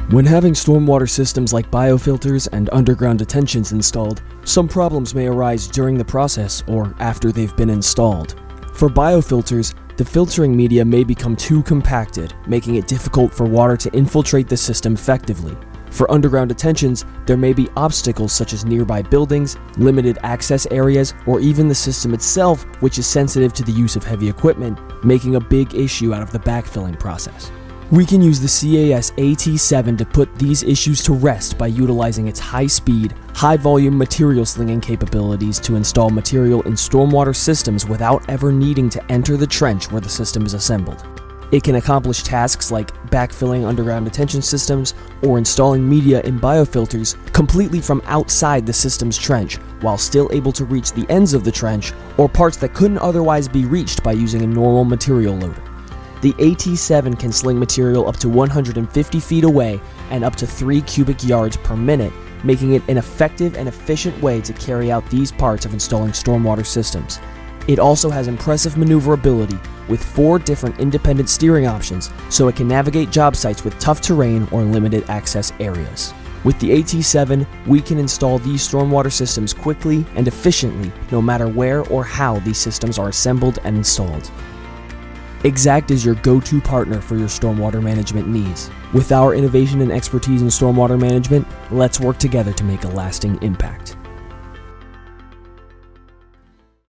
When having stormwater systems like biofilters and underground detentions installed, some problems may arise during the process or after they've been installed. For biofilters, the filtering media may become too compacted, making it difficult for water to infiltrate the system effectively. For underground detentions, there may be obstacles such as nearby buildings, limited access areas, or even the system itself, which is sensitive to the use of heavy equipment, making a big issue out of the backfilling process. We can use the CAS AT7 to put these issues to rest by utilizing its high-speed, high-volume material slinging capabilities to install material in stormwater systems without ever needing to enter the trench where the system is assembled. It can accomplish tasks like backfilling underground detention systems or installing media in biofilters completely from outside the system's trench, while still able to reach the ends of the trench or parts that couldn't otherwise be reached by using a normal material loader. The AT7 can sling material up to 150 feet away and up to 3 cubic yards per minute, making it an effective and efficient way to carry out these parts of installing stormwater systems. It also has impressive maneuverability with 4 different independent steering options, so it can navigate job sites with tough terrain or limited access areas. With the AT7, we can install these stormwater systems quickly and efficiently, no matter where or how these systems are assembled and installed. Exact is your go-to partner for your stormwater management needs. With our innovation and expertise in stormwater management, let's work together to make a lasting impact.